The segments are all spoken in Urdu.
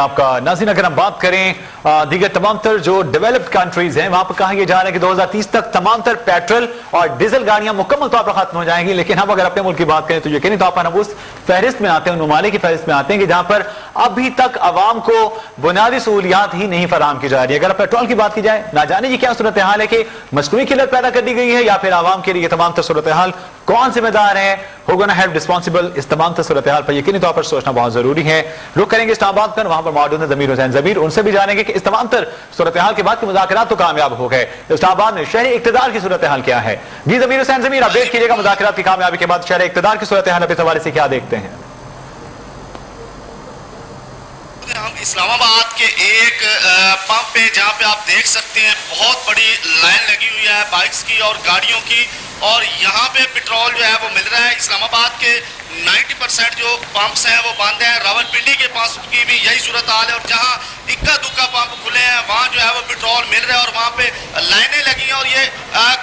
آپ کا ناظرین اگر ہم بات کریں دیگر تمام تر جو ڈیولپڈ کنٹریز ہیں وہاں پر کہا یہ جا رہا ہے کہ 2030 تک تمام تر پیٹرول اور ڈیزل گاڑیاں مکمل طور پر ختم ہو جائیں گی، لیکن ہم اگر اپنے ملک کی بات کریں تو یقینی طور پر ہم اس فہرست میں آتے ہیں، ان ممالک کی فہرست میں آتے ہیں کہ جہاں پر ابھی تک عوام کو بنیادی سہولیات ہی نہیں فراہم کی جا رہی ہے۔ اگر پیٹرول کی بات کی جائے، نہ جانے یہ کیا صورتحال ہے کہ مصنوعی قلت پیدا کر دی گئی ہے یا پھر عوام کے لیے تمام تر صورتحال کون ذمہ دار ہے، who gonna have responsible، اس تمام تر صورتحال پر یقینی طور پر سوچنا بہت ضروری ہے۔ رخ کریں گے اسلام آباد پر، وہاں پر موجود ہیں ضمیر حسین ضمیر، ان سے بھی جانیں گے کہ اس تمام تر صورتحال کے بعد کے مذاکرات تو کامیاب ہو گئے، اسلام آباد میں شہری اقتدار کی صورتحال کیا ہے؟ جی ضمیر حسین ضمیر، اپڈیٹ کیجیے گا مذاکرات کی کامیابی کے بعد شہری اقتدار کی صورتحال اپنے حوالے سے کیا دیکھتے ہیں؟ ہم اسلام آباد کے ایک پمپ پہ جہاں پہ آپ دیکھ سکتے ہیں بہت بڑی لائن لگی ہوئی ہے بائکس کی اور گاڑیوں کی، اور یہاں پہ پیٹرول جو ہے وہ مل رہا ہے۔ اسلام آباد کے 90% جو پمپس ہیں وہ بند ہیں، راولپنڈی کے پاس کی بھی یہی صورتحال ہے، اور جہاں اکا دکا پمپ کھلے ہیں وہاں جو ہے وہ پیٹرول مل رہا ہے اور وہاں پہ لائنیں لگی ہیں، اور یہ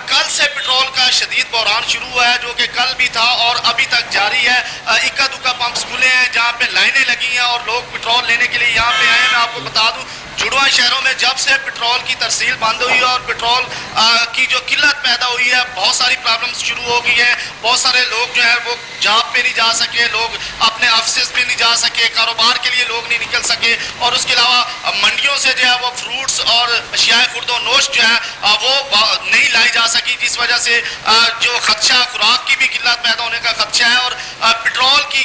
کل سے پیٹرول کا شدید بحران شروع ہوا ہے جو کہ کل بھی تھا اور ابھی تک جاری ہے۔ اکا دکا پمپس کھلے ہیں جہاں پہ لائنیں لگی ہیں اور لوگ پیٹرول لینے کے لیے یہاں پہ آئے ہیں۔ میں آپ کو بتا دوں جڑواں شہروں میں جب سے پیٹرول کی ترسیل بند ہوئی ہے اور پیٹرول کی جو قلت پیدا ہوئی ہے، بہت ساری پرابلمز شروع ہو گئی ہیں، بہت سارے لوگ جو ہے وہ جاب پہ نہیں جا سکے، لوگ اپنے آفسز پہ نہیں جا سکے، کاروبار کے لیے لوگ نہیں نکل سکے، اور اس کے علاوہ منڈیوں سے جو ہے وہ فروٹس اور اشیاء خورد و نوش جو ہے وہ نہیں لائی جا سکی، جس وجہ سے جو خدشہ خوراک کی بھی قلت پیدا ہونے کا خدشہ ہے، اور پیٹرول کی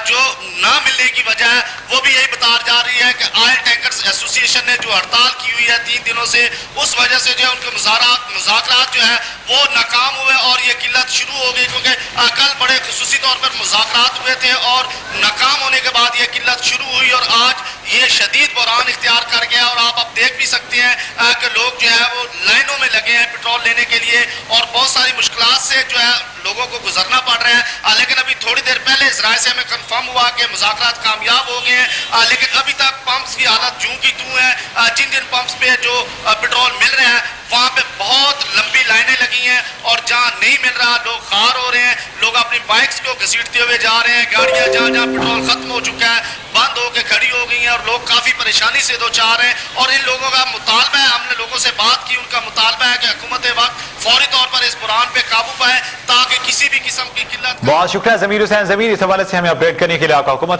جو نہ ملنے کی وجہ ہے وہ بھی یہی بتا جا رہی ہے کہ آئل ٹینکرز ایسوسی ایشن نے جو ہڑتال کی ہوئی ہے 3 دنوں سے، اس وجہ سے جو ہے ان کے مذاکرات جو ہے وہ ناکام ہوئے اور یہ قلت شروع ہو گئی، کیونکہ کل بڑے خصوصی طور پر مذاکرات ہوئے تھے اور ناکام ہونے کے بعد یہ قلت شروع ہوئی اور آج یہ شدید بحران اختیار کر گیا۔ اور آپ اب دیکھ بھی سکتے ہیں کہ لوگ جو ہے وہ لائنوں میں لگے ہیں پیٹرول لینے کے لیے اور بہت ساری مشکلات سے جو ہے لوگوں کو گزرنا پڑ رہا ہے، لیکن ابھی تھوڑی دیر پہلے اس رائے سے ہمیں کنفرم ہوا کہ مذاکرات کامیاب ہو گئے ہیں، لیکن ابھی تک پمپس کی حالت جوں کی توں ہے۔ جن پمپس پہ جو پیٹرول مل رہا ہے وہاں پہ بہت لمبی لائنیں لگی ہیں، اور جہاں نہیں مل رہا لوگ خوار ہو رہے ہیں، لوگ اپنی بائکس کو گھسیٹتے ہوئے جا رہے ہیں، گاڑیاں جہاں جہاں پیٹرول ختم ہو چکا ہے بند ہو کے کھڑی ہو گئی ہیں اور لوگ کافی پریشانی سے دوچار ہیں۔ اور ان لوگوں کا مطالبہ ہے، ہم نے لوگوں سے بات کی، ان کا مطالبہ ہے کہ حکومت وقت فوری طور پر اس بحران پہ قابو پائے تاکہ کسی بھی قسم کی قلت۔ بہت شکریہ ضمیر حسین ضمیر، اس حوالے سے ہمیں اپڈیٹ کرنے کے لیے آپ کا حکومت